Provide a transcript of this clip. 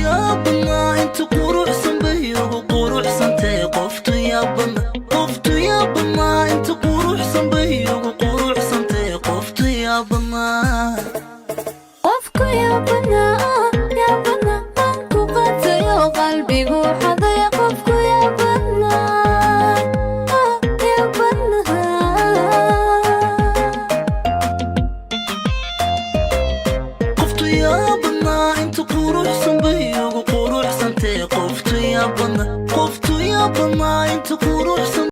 yaabana inta quruxsan bay ugu quruxsantay qoftu yaabana inta quruxsan bay ugu quruxsantay qoftu yaabana qofku yaabana ku qatayo qalbigu xaday qofku yaabana qoftu yaabana inta quruxsan bay ugu quruxsantay qoftu yaabana inta quruxsan